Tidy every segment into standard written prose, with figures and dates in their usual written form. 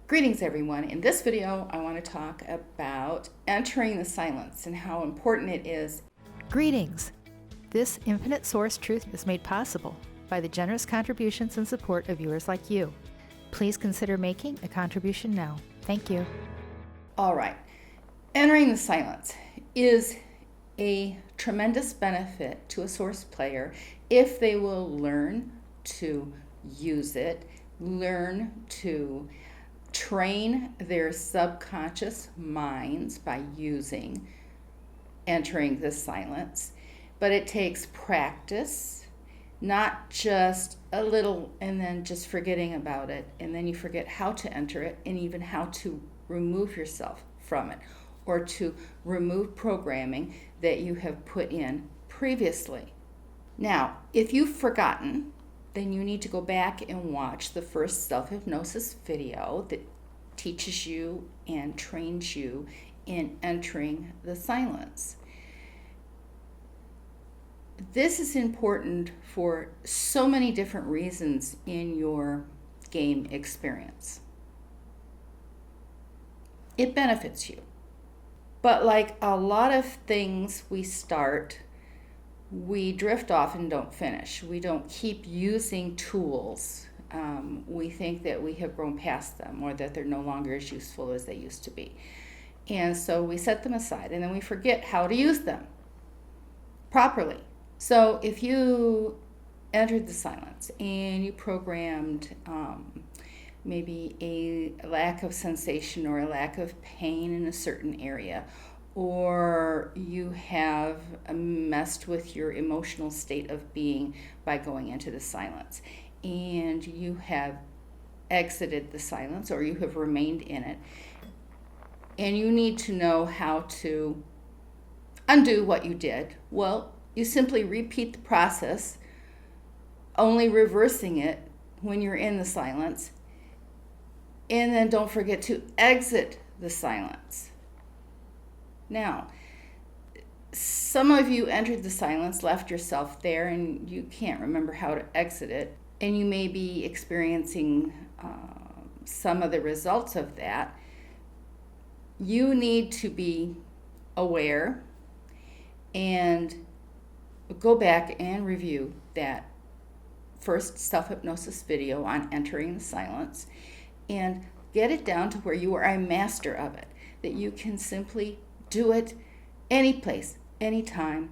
Greetings everyone. In this video, I want to talk about entering the silence and how important it is. Greetings! This infinite source truth is made possible by the generous contributions and support of viewers like you. Please consider making a contribution now. Thank you. All right. Entering the silence is a tremendous benefit to a source player if they will learn to use it, learn to train their subconscious minds by using entering the silence. But it takes practice, not just a little and then just forgetting about it, and then you forget how to enter it and even how to remove yourself from it or to remove programming that you have put in previously. Now, if you've forgotten, then you need to go back and watch the first self-hypnosis video that teaches you and trains you in entering the silence. This is important for so many different reasons in your game experience. It benefits you. But like a lot of things we start, we drift off and don't finish. We don't keep using tools. We think that we have grown past them or that they're no longer as useful as they used to be. And so we set them aside and then we forget how to use them properly. So if you entered the silence and you programmed maybe a lack of sensation or a lack of pain in a certain area, or you have messed with your emotional state of being by going into the silence, and you have exited the silence or you have remained in it, and you need to know how to undo what you did, well, you simply repeat the process, only reversing it when you're in the silence, and then don't forget to exit the silence. Now, some of you entered the silence, left yourself there, and you can't remember how to exit it, and you may be experiencing some of the results of that. You need to be aware and go back and review that first self-hypnosis video on entering the silence and get it down to where you are a master of it, that you can simply do it any place, anytime,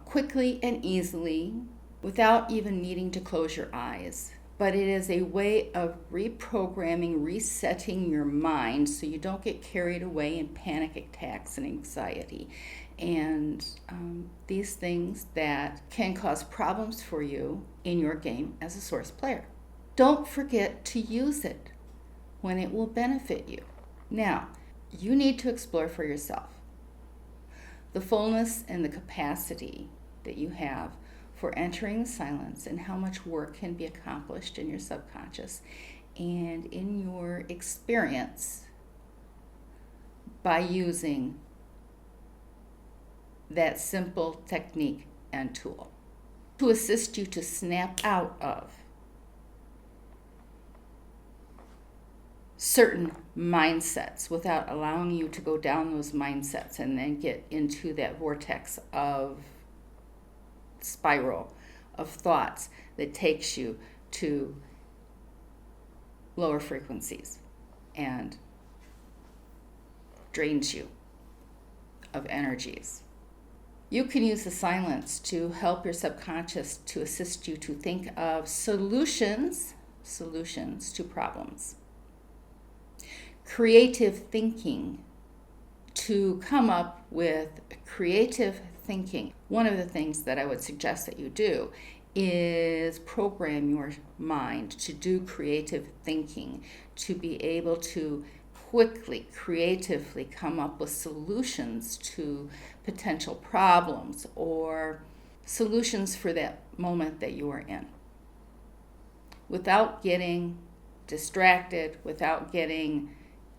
quickly and easily, without even needing to close your eyes. But it is a way of reprogramming, resetting your mind so you don't get carried away in panic attacks and anxiety and these things that can cause problems for you in your game as a source player. Don't forget to use it when it will benefit you. Now, you need to explore for yourself the fullness and the capacity that you have for entering the silence and how much work can be accomplished in your subconscious and in your experience by using that simple technique and tool to assist you to snap out of certain mindsets without allowing you to go down those mindsets and then get into that vortex of spiral of thoughts that takes you to lower frequencies and drains you of energies. You can use the silence to help your subconscious to assist you to think of solutions to problems. Creative thinking, to come up with creative thinking. One of the things that I would suggest that you do is program your mind to do creative thinking, to be able to quickly, creatively come up with solutions to potential problems or solutions for that moment that you are in, without getting distracted, without getting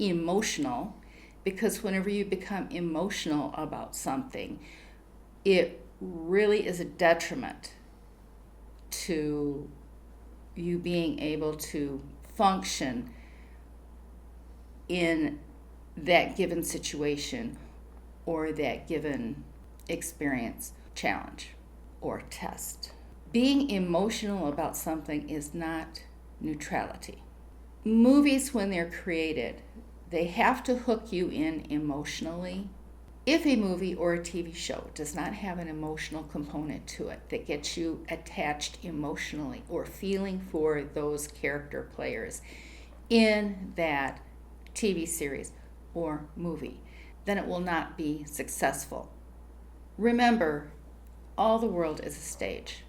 emotional, because whenever you become emotional about something, it really is a detriment to you being able to function in that given situation or that given experience, challenge, or test. Being emotional about something is not neutrality. Movies, when they're created, they have to hook you in emotionally. If a movie or a TV show does not have an emotional component to it that gets you attached emotionally or feeling for those character players in that TV series or movie, then it will not be successful. Remember, all the world is a stage.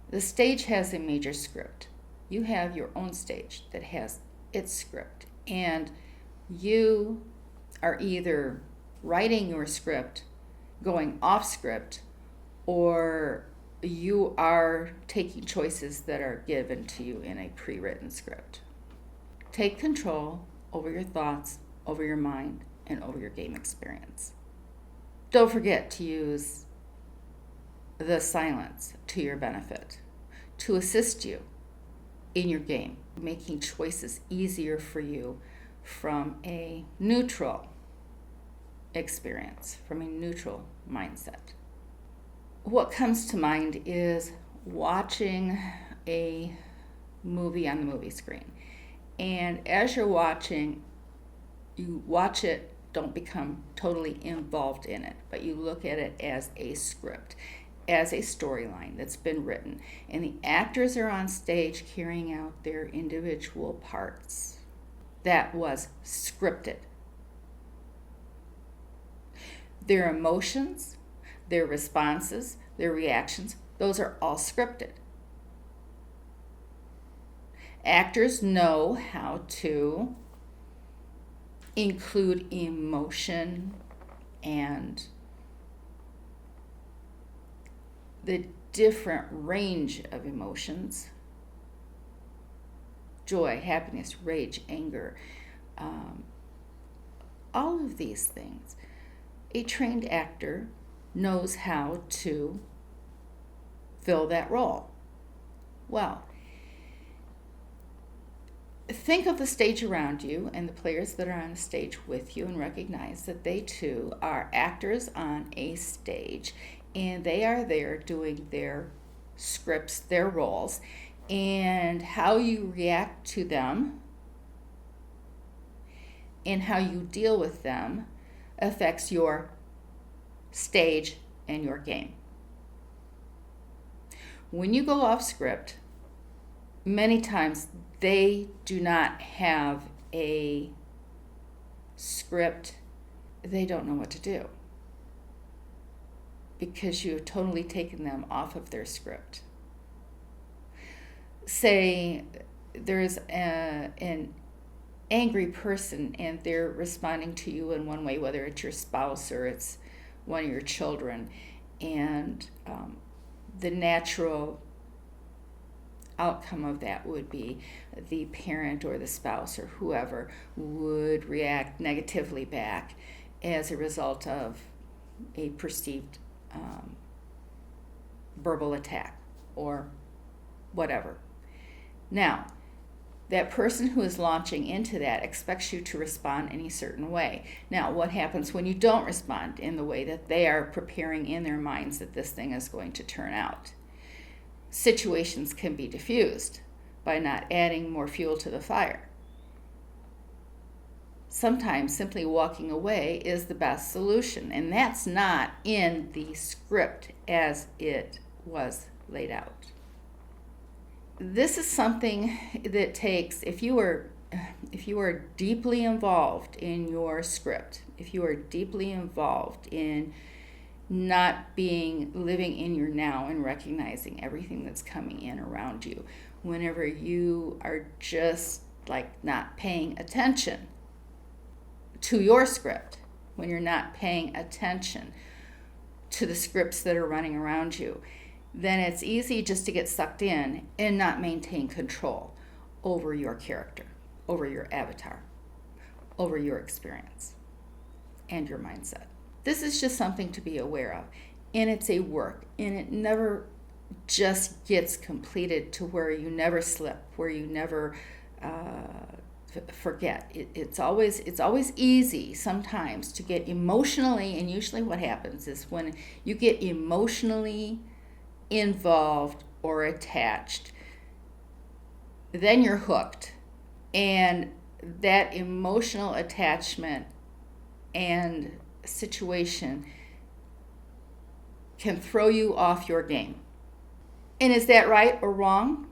The stage has a major script. You have your own stage that has its script, and you are either writing your script, going off script, or you are taking choices that are given to you in a pre-written script. Take control over your thoughts, over your mind, and over your game experience. Don't forget to use the silence to your benefit, to assist you in your game, making choices easier for you from a neutral experience, from a neutral mindset. What comes to mind is watching a movie on the movie screen. And as you're watching, you watch it, don't become totally involved in it, but you look at it as a script, as a storyline that's been written. And the actors are on stage carrying out their individual parts. That was scripted. Their emotions, their responses, their reactions, those are all scripted. Actors know how to include emotion and the different range of emotions: joy, happiness, rage, anger, all of these things. A trained actor knows how to fill that role well. Think of the stage around you and the players that are on the stage with you, and recognize that they too are actors on a stage, and they are there doing their scripts, their roles, and how you react to them and how you deal with them affects your stage and your game. When you go off script, many times they do not have a script. They don't know what to do because you have totally taken them off of their script. Say there's an angry person and they're responding to you in one way, whether it's your spouse or it's one of your children, and the natural outcome of that would be the parent or the spouse or whoever would react negatively back as a result of a perceived verbal attack or whatever. Now, that person who is launching into that expects you to respond in a certain way. Now, what happens when you don't respond in the way that they are preparing in their minds that this thing is going to turn out? Situations can be diffused by not adding more fuel to the fire. Sometimes simply walking away is the best solution, and that's not in the script as it was laid out. This is something that takes, if you are deeply involved in your script, if you are deeply involved in not living in your now and recognizing everything that's coming in around you, whenever you are just like not paying attention to your script, when you're not paying attention to the scripts that are running around you, then it's easy just to get sucked in and not maintain control over your character, over your avatar, over your experience, and your mindset. This is just something to be aware of, and it's a work, and it never just gets completed to where you never slip, where you never forget. It's always easy sometimes to get emotionally, and usually what happens is when you get emotionally involved or attached, then you're hooked. And that emotional attachment and situation can throw you off your game. And is that right or wrong?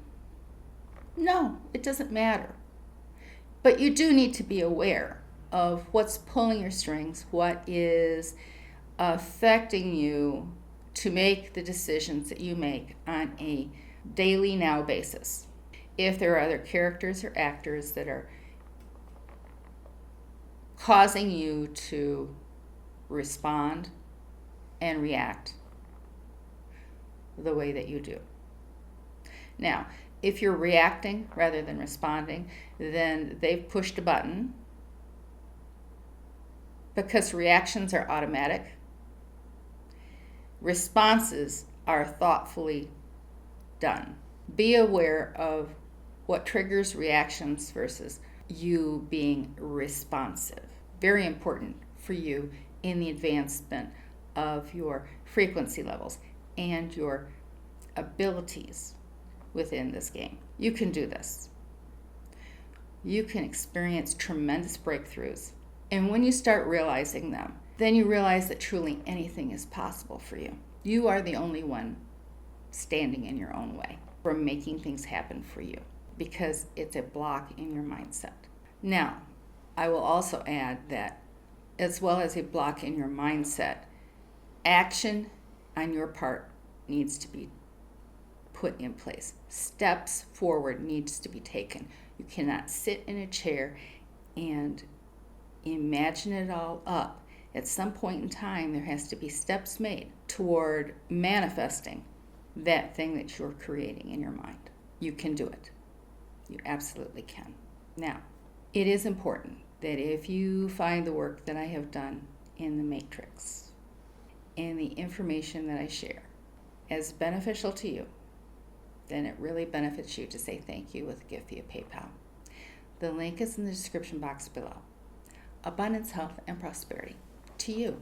No, it doesn't matter. But you do need to be aware of what's pulling your strings, what is affecting you to make the decisions that you make on a daily now basis. If there are other characters or actors that are causing you to respond and react the way that you do. Now, if you're reacting rather than responding, then they've pushed a button, because reactions are automatic. Responses are thoughtfully done. Be aware of what triggers reactions versus you being responsive. Very important for you in the advancement of your frequency levels and your abilities within this game. You can do this. You can experience tremendous breakthroughs. And when you start realizing them, then you realize that truly anything is possible for you. You are the only one standing in your own way from making things happen for you, because it's a block in your mindset. Now, I will also add that as well as a block in your mindset, action on your part needs to be put in place. Steps forward needs to be taken. You cannot sit in a chair and imagine it all up. At some point in time, there has to be steps made toward manifesting that thing that you're creating in your mind. You can do it. You absolutely can. Now, it is important that if you find the work that I have done in the Matrix and the information that I share as beneficial to you, then it really benefits you to say thank you with a gift via PayPal. The link is in the description box below. Abundance, health, and prosperity to you.